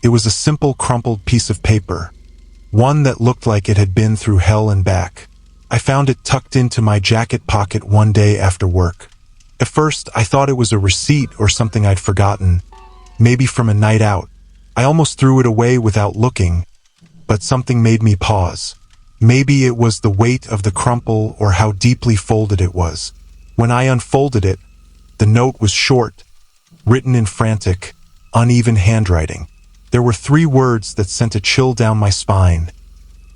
It was a simple crumpled piece of paper, one that looked like it had been through hell and back. I found it tucked into my jacket pocket one day after work. At first, I thought it was a receipt or something I'd forgotten, maybe from a night out. I almost threw it away without looking, but something made me pause. Maybe it was the weight of the crumple or how deeply folded it was. When I unfolded it, the note was short, written in frantic, uneven handwriting. There were 3 words that sent a chill down my spine.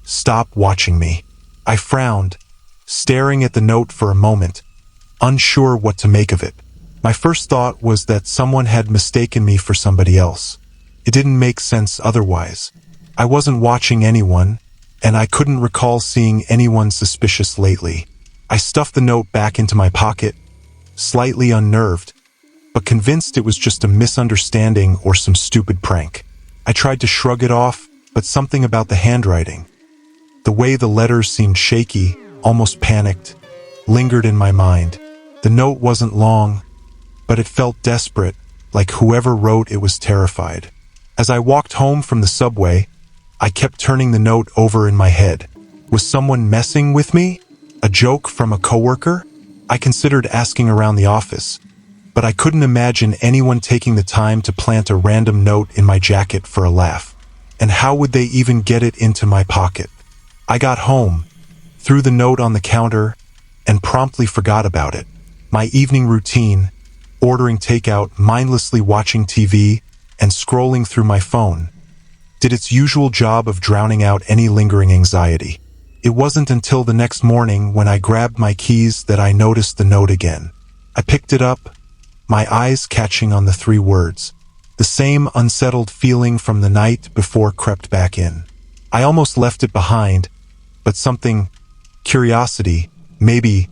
"Stop watching me." I frowned, staring at the note for a moment, unsure what to make of it. My first thought was that someone had mistaken me for somebody else. It didn't make sense otherwise. I wasn't watching anyone, and I couldn't recall seeing anyone suspicious lately. I stuffed the note back into my pocket, slightly unnerved, but convinced it was just a misunderstanding or some stupid prank. I tried to shrug it off, but something about the handwriting, the way the letters seemed shaky, almost panicked, lingered in my mind. The note wasn't long, but it felt desperate, like whoever wrote it was terrified. As I walked home from the subway, I kept turning the note over in my head. Was someone messing with me? A joke from a coworker? I considered asking around the office, but I couldn't imagine anyone taking the time to plant a random note in my jacket for a laugh. And how would they even get it into my pocket? I got home, threw the note on the counter, and promptly forgot about it. My evening routine, ordering takeout, mindlessly watching TV, and scrolling through my phone, did its usual job of drowning out any lingering anxiety. It wasn't until the next morning when I grabbed my keys that I noticed the note again. I picked it up, my eyes catching on the 3 words. The same unsettled feeling from the night before crept back in. I almost left it behind, but something, curiosity, maybe,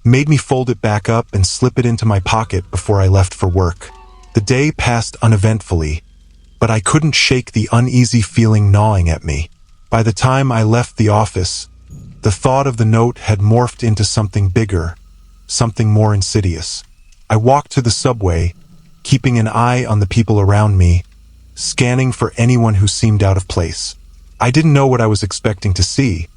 made me fold it back up and slip it into my pocket before I left for work. The day passed uneventfully, but I couldn't shake the uneasy feeling gnawing at me. By the time I left the office, the thought of the note had morphed into something bigger, something more insidious. I walked to the subway, keeping an eye on the people around me, scanning for anyone who seemed out of place. I didn't know what I was expecting to see,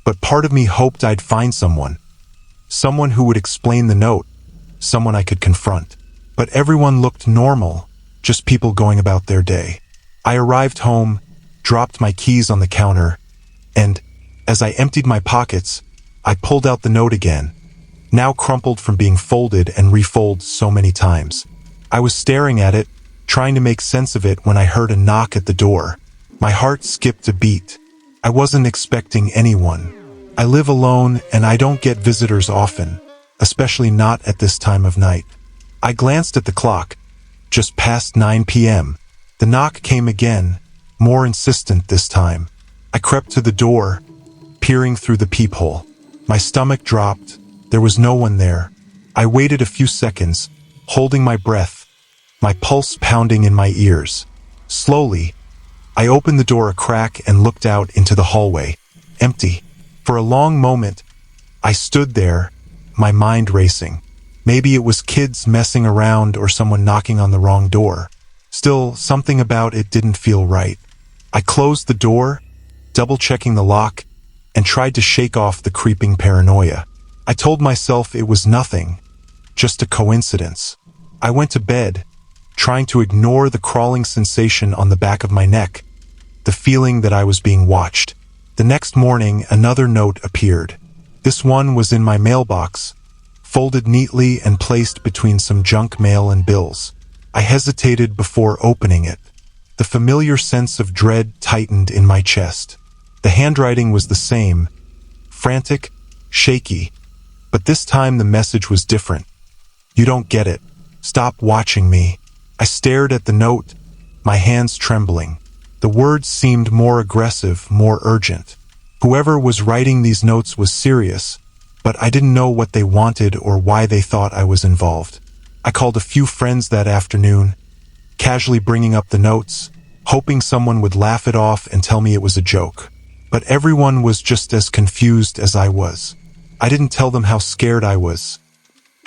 but part of me hoped I'd find someone who would explain the note, someone I could confront. But everyone looked normal, just people going about their day. I arrived home, dropped my keys on the counter, and, as I emptied my pockets, I pulled out the note again, now crumpled from being folded and refolded so many times. I was staring at it, trying to make sense of it when I heard a knock at the door. My heart skipped a beat. I wasn't expecting anyone. I live alone and I don't get visitors often, especially not at this time of night. I glanced at the clock, just past 9 p.m. The knock came again, more insistent this time. I crept to the door, peering through the peephole. My stomach dropped. There was no one there. I waited a few seconds, holding my breath, my pulse pounding in my ears. Slowly, I opened the door a crack and looked out into the hallway. Empty. For a long moment, I stood there, my mind racing. Maybe it was kids messing around or someone knocking on the wrong door. Still, something about it didn't feel right. I closed the door, double-checking the lock, and tried to shake off the creeping paranoia. I told myself it was nothing, just a coincidence. I went to bed, trying to ignore the crawling sensation on the back of my neck, the feeling that I was being watched. The next morning, another note appeared. This one was in my mailbox, folded neatly and placed between some junk mail and bills. I hesitated before opening it. The familiar sense of dread tightened in my chest. The handwriting was the same, frantic, shaky, but this time the message was different. You don't get it. Stop watching me. I stared at the note, my hands trembling. The words seemed more aggressive, more urgent. Whoever was writing these notes was serious, but I didn't know what they wanted or why they thought I was involved. I called a few friends that afternoon, casually bringing up the notes, hoping someone would laugh it off and tell me it was a joke. But everyone was just as confused as I was. I didn't tell them how scared I was,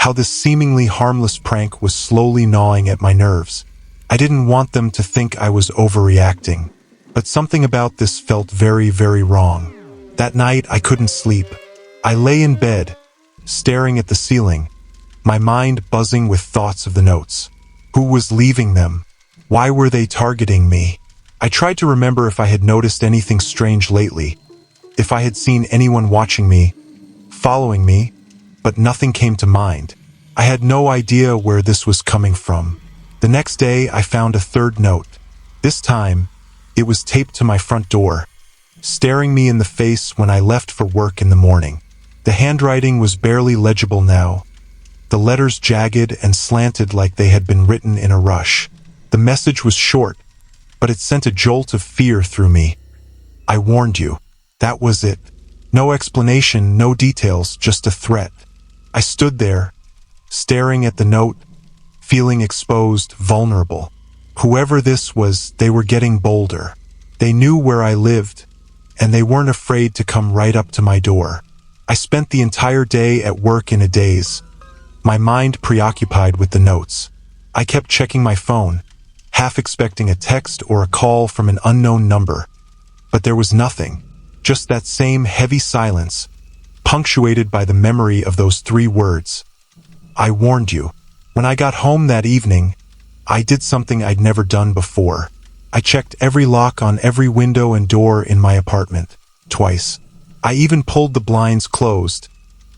how this seemingly harmless prank was slowly gnawing at my nerves. I didn't want them to think I was overreacting, but something about this felt very, very wrong. That night, I couldn't sleep. I lay in bed, staring at the ceiling, my mind buzzing with thoughts of the notes. Who was leaving them? Why were they targeting me? I tried to remember if I had noticed anything strange lately, if I had seen anyone watching me, following me, but nothing came to mind. I had no idea where this was coming from. The next day, I found a third note. This time, it was taped to my front door, staring me in the face when I left for work in the morning. The handwriting was barely legible now, the letters jagged and slanted like they had been written in a rush. The message was short, but it sent a jolt of fear through me. I warned you. That was it. No explanation, no details, just a threat. I stood there, staring at the note, feeling exposed, vulnerable. Whoever this was, they were getting bolder. They knew where I lived, and they weren't afraid to come right up to my door. I spent the entire day at work in a daze, my mind preoccupied with the notes. I kept checking my phone, half expecting a text or a call from an unknown number. But there was nothing, just that same heavy silence, punctuated by the memory of those 3 words. I warned you. When I got home that evening, I did something I'd never done before. I checked every lock on every window and door in my apartment, twice. I even pulled the blinds closed,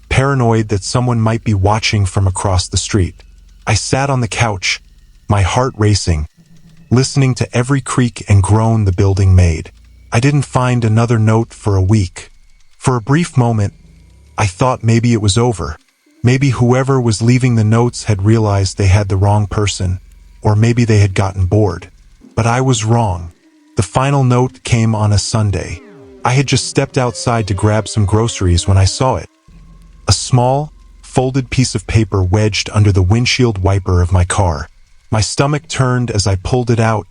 paranoid that someone might be watching from across the street. I sat on the couch, my heart racing, listening to every creak and groan the building made. I didn't find another note for a week. For a brief moment, I thought maybe it was over. Maybe whoever was leaving the notes had realized they had the wrong person, or maybe they had gotten bored. But I was wrong. The final note came on a Sunday. I had just stepped outside to grab some groceries when I saw it. A small, folded piece of paper wedged under the windshield wiper of my car. My stomach turned as I pulled it out,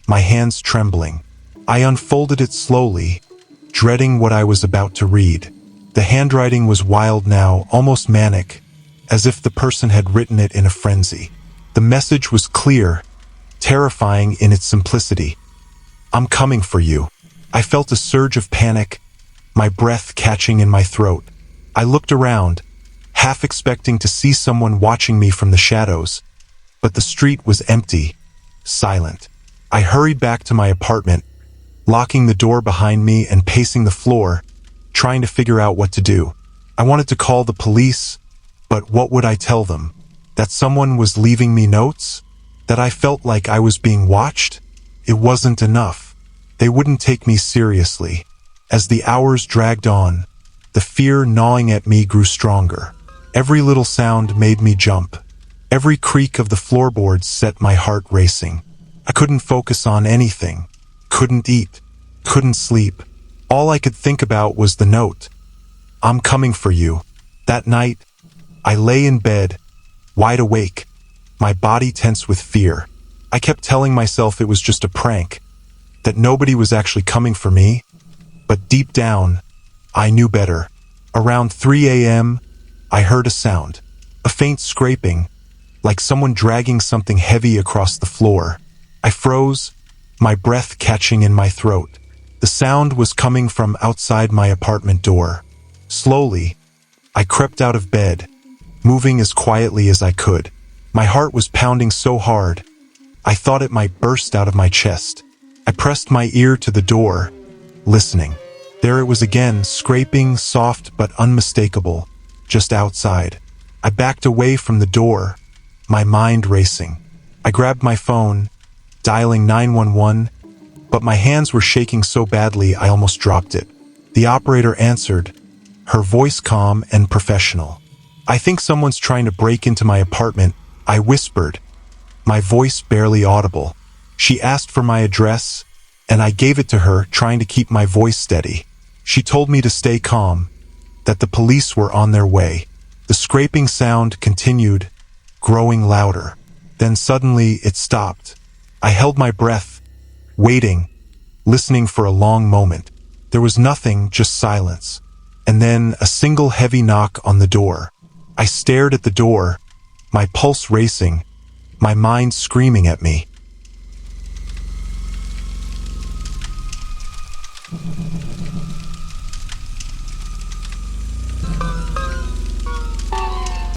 my hands trembling. I unfolded it slowly, dreading what I was about to read. The handwriting was wild now, almost manic, as if the person had written it in a frenzy. The message was clear, terrifying in its simplicity. I'm coming for you. I felt a surge of panic, my breath catching in my throat. I looked around, half expecting to see someone watching me from the shadows, but the street was empty, silent. I hurried back to my apartment, locking the door behind me and pacing the floor, trying to figure out what to do. I wanted to call the police, but what would I tell them? That someone was leaving me notes? That I felt like I was being watched? It wasn't enough. They wouldn't take me seriously. As the hours dragged on, the fear gnawing at me grew stronger. Every little sound made me jump. Every creak of the floorboards set my heart racing. I couldn't focus on anything. Couldn't eat. Couldn't sleep. All I could think about was the note. I'm coming for you. That night, I lay in bed, wide awake, my body tense with fear. I kept telling myself it was just a prank, that nobody was actually coming for me. But deep down, I knew better. Around 3 a.m., I heard a sound, a faint scraping, like someone dragging something heavy across the floor. I froze, my breath catching in my throat. The sound was coming from outside my apartment door. Slowly, I crept out of bed, moving as quietly as I could. My heart was pounding so hard, I thought it might burst out of my chest. I pressed my ear to the door, listening. There it was again, scraping, soft but unmistakable, just outside. I backed away from the door, my mind racing. I grabbed my phone, dialing 911, but my hands were shaking so badly I almost dropped it. The operator answered, her voice calm and professional. I think someone's trying to break into my apartment, I whispered, my voice barely audible. She asked for my address, and I gave it to her, trying to keep my voice steady. She told me to stay calm, that the police were on their way. The scraping sound continued, growing louder. Then suddenly it stopped. I held my breath, waiting, listening for a long moment. There was nothing, just silence. And then a single heavy knock on the door. I stared at the door, my pulse racing, my mind screaming at me.